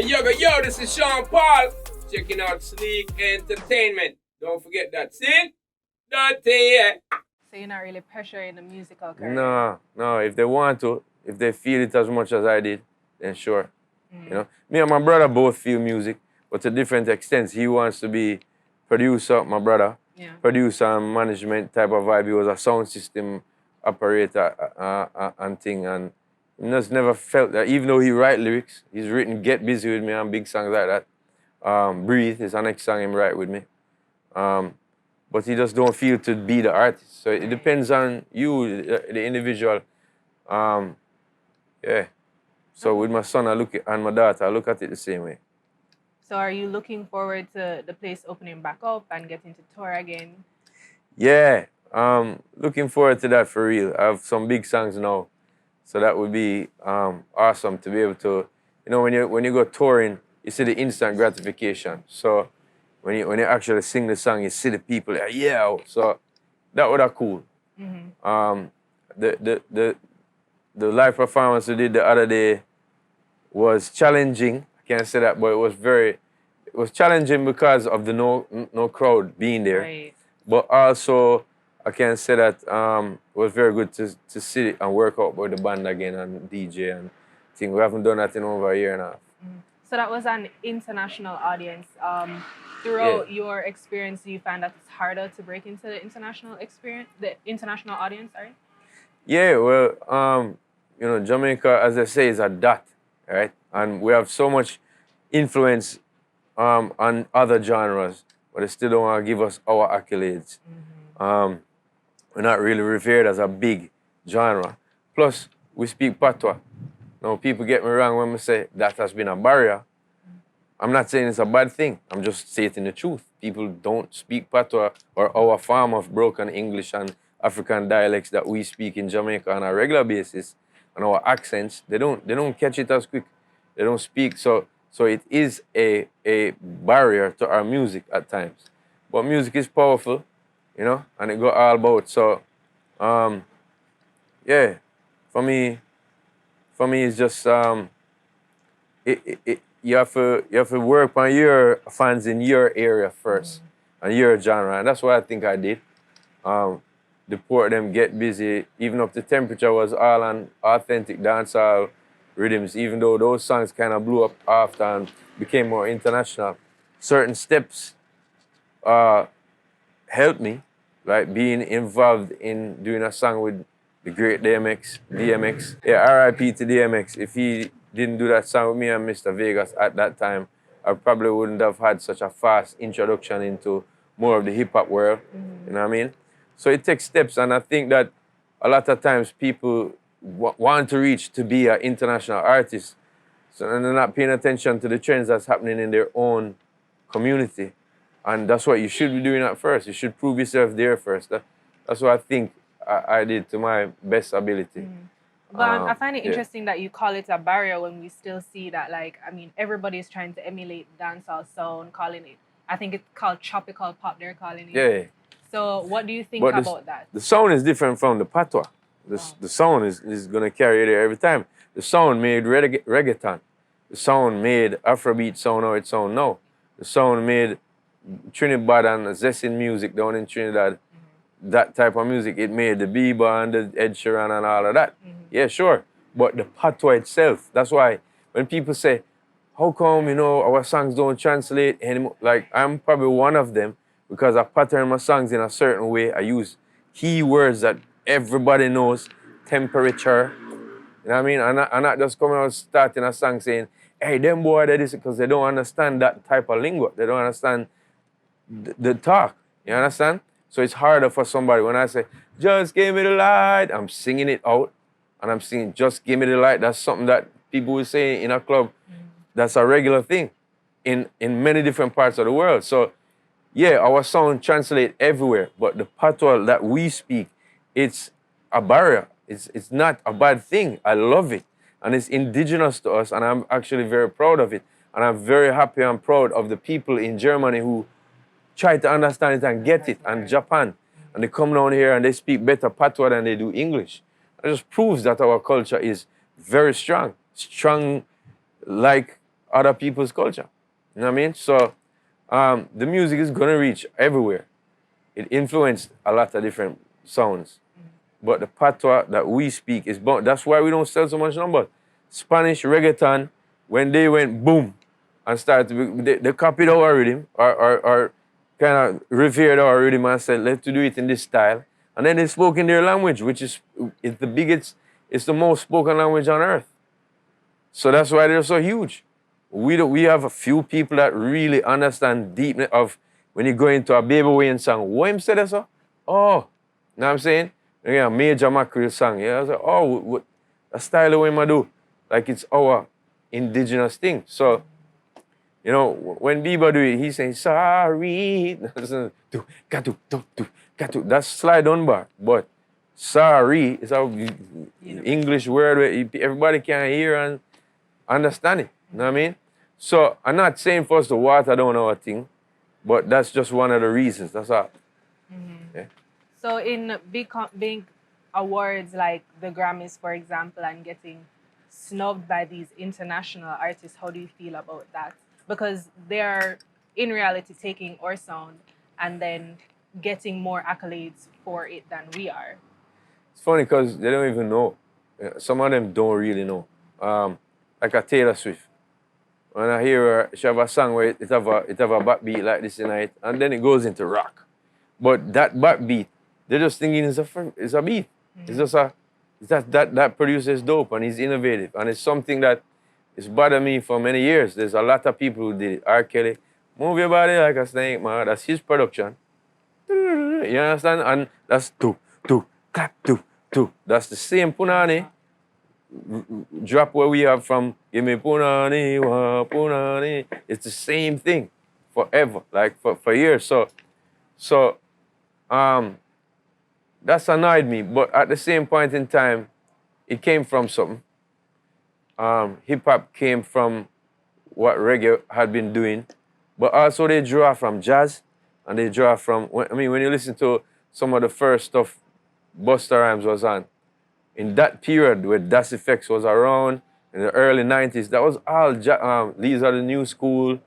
Yo, this is Sean Paul, checking out Sleek Entertainment. Don't forget that. See? Don't say So you're not really pressuring the musical career? No. If they want to, if they feel it as much as I did, then sure. You know, me and my brother both feel music, but to different extents. He wants to be producer, my brother, producer and management type of vibe. He was a sound system operator and thing, and he just never felt that. Even though he write lyrics, he's written "Get Busy with Me" and big songs like that. "Breathe" is the next song he write with me. But he just don't feel to be the artist. So it depends on you, the individual. Yeah. So with my son, and my daughter, I look at it the same way. So are you looking forward to the place opening back up and getting to tour again? Yeah. Looking forward to that for real. I have some big songs now. So that would be awesome to be able to, you know, when you go touring, you see the instant gratification. So when you actually sing the song, you see the people, yeah. So that would have cool. The live performance we did the other day was challenging. I can't say that, but it was challenging because of the no crowd being there. Right. But also, I can say that it was very good to sit and work out with the band again and DJ and thing. We haven't done that in over a year and a half. So that was an international audience. Throughout your experience, do you find that it's harder to break into the international audience, sorry? Yeah, well, you know, Jamaica, as I say, is a dot, right? And we have so much influence on other genres, but they still don't want to give us our accolades. We're not really revered as a big genre. Plus, we speak patois. Now, people get me wrong when we say that has been a barrier. I'm not saying it's a bad thing. I'm just stating the truth. People don't speak patois or our form of broken English and African dialects that we speak in Jamaica on a regular basis, and our accents. They don't catch it as quick. They don't speak. So it is a barrier to our music at times. But music is powerful, you know, and it go all about. So, yeah, for me, it's just you have to work on your fans in your area first and your genre, and that's what I think I did. Deport them, Get Busy, even if the temperature was all on authentic dancehall rhythms, even though those songs kind of blew up after and became more international. Certain steps helped me, like being involved in doing a song with the great DMX. Yeah, R.I.P. to DMX. If he didn't do that song with me and Mr. Vegas at that time, I probably wouldn't have had such a fast introduction into more of the hip-hop world, you know what I mean? So it takes steps, and I think that a lot of times people want to reach to be an international artist, so they're not paying attention to the trends that's happening in their own community. And that's what you should be doing at first. You should prove yourself there first. That's what I think I did to my best ability. But I find it interesting that you call it a barrier when we still see that, like, I mean, everybody's trying to emulate dancehall sound, calling it, I think it's called tropical pop, they're calling it. Yeah. So what do you think about that? The sound is different from the patois. The sound is going to carry you there every time. The sound made reggaeton. The sound made Afrobeat sound how it sound now. The sound made Trinidad and Zessin music down in Trinidad. That type of music, it made the Bieber and the Ed Sheeran and all of that. Yeah, sure. But the patois itself, that's why when people say, how come, you know, our songs don't translate anymore? Like, I'm probably one of them because I pattern my songs in a certain way. I use keywords that everybody knows, temperature. You know what I mean? I'm not just coming out starting a song saying, hey, them boy, that is, because they don't understand that type of lingo. They don't understand the talk. You understand? So it's harder for somebody when I say, just give me the light. I'm singing it out. And I'm singing, just give me the light. That's something that people will say in a club. That's a regular thing in many different parts of the world. So, yeah, our sound translates everywhere. But the patois that we speak, it's a barrier. It's not a bad thing. I love it. And it's indigenous to us. And I'm actually very proud of it. And I'm very happy and proud of the people in Germany who try to understand it and get it, and Japan. And they come down here and they speak better patois than they do English. It just proves that our culture is very strong. Strong like other people's culture. You know what I mean? So the music is gonna reach everywhere. It influenced a lot of different sounds. But the patois that we speak is that's why we don't sell so much numbers. Spanish reggaeton, when they went boom and started they copied our rhythm or kind of revered our rhythm and said, let's do it in this style. And then they spoke in their language, which is the biggest, it's the most spoken language on earth. So that's why they're so huge. We have a few people that really understand deeply of when you go into a Baby Wayne song, what him said that so? Oh, you know what I'm saying? Yeah, Major Mackerel song. Yeah, I was like, oh, what a style of what I do. Like it's our indigenous thing. So, you know, when Bieber do it, he's saying, sorry. That's slide on bar. But sorry is a English word where everybody can hear and understand it. You know what I mean? So I'm not saying for us to water down our thing, but that's just one of the reasons. That's all. Yeah. So in big awards like the Grammys, for example, and getting snubbed by these international artists, how do you feel about that? Because they're in reality taking our sound and then getting more accolades for it than we are. It's funny because they don't even know. Some of them don't really know. Like a Taylor Swift. When I hear her, she have a song where it have a backbeat like this tonight, and then it goes into rock. But that backbeat, they're just thinking it's a beat. It's just that producer is dope and he's innovative, and it's something that it's bothered me for many years. There's a lot of people who did it. R. Kelly, move your body like a snake, man. That's his production. You understand? And that's clap, That's the same punani drop where we have from give me punani, wa punani. It's the same thing forever, like for years. So that's annoyed me. But at the same point in time, it came from something. Hip hop came from what reggae had been doing, but also they draw from jazz, and they draw from. When you listen to some of the first stuff Busta Rhymes was on, in that period where Das Effects was around in the early 90s, that was all these are the new school,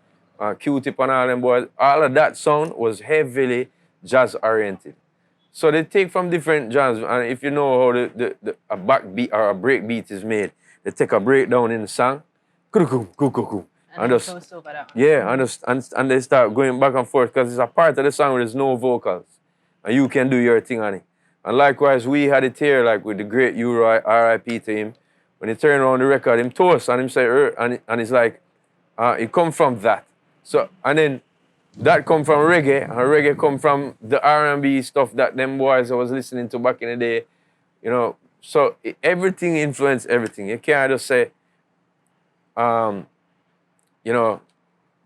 Q-Tip and all them boys. All of that sound was heavily jazz oriented. So they take from different genres, and if you know how a backbeat or a break beat is made, they take a breakdown in the song, and just and they start going back and forth because it's a part of the song where there's no vocals, and you can do your thing on it. And likewise, we had it here, like with the great Uri, R.I.P. to him. When he turned around the record, him toast, and him say, and it's like, it come from that. So, and then that come from reggae, and reggae come from the R&B stuff that them boys I was listening to back in the day, you know. So everything influenced everything. You can't just say, you know,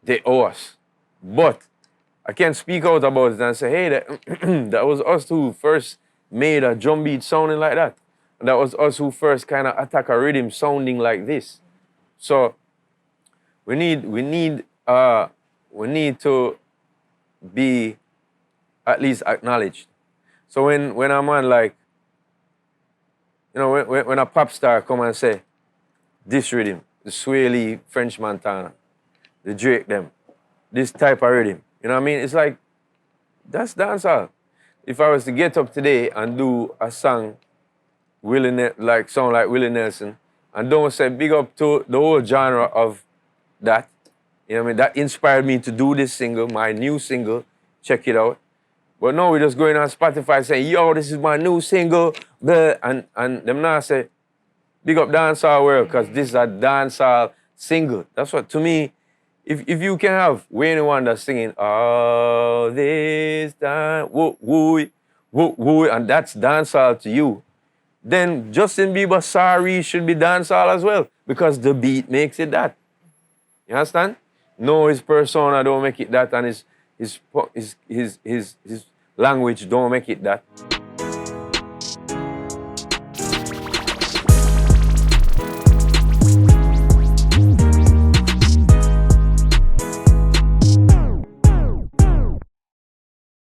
they owe us. But I can speak out about it and say, hey, that was us who first made a drum beat sounding like that. And that was us who first kind of attack a rhythm sounding like this. So we need to be at least acknowledged. So when a man like, you know, when a pop star come and say, this rhythm, the Sway Lee, French Montana, the Drake them, this type of rhythm, you know what I mean? It's like, that's dancehall. If I was to get up today and do a song, sound like Willie Nelson, and don't say big up to the whole genre of that, you know what I mean? That inspired me to do this single, my new single, check it out. But no, we're just going on Spotify saying, yo, this is my new single, and them now say, big up dancehall world, because this is a dancehall single. That's what, to me, if you can have Wayne Wonder singing all this time, woo, woo, woo, woo, and that's dancehall to you, then Justin Bieber Sorry should be dancehall as well, because the beat makes it that. You understand? No, his persona don't make it that, and his language don't make it that.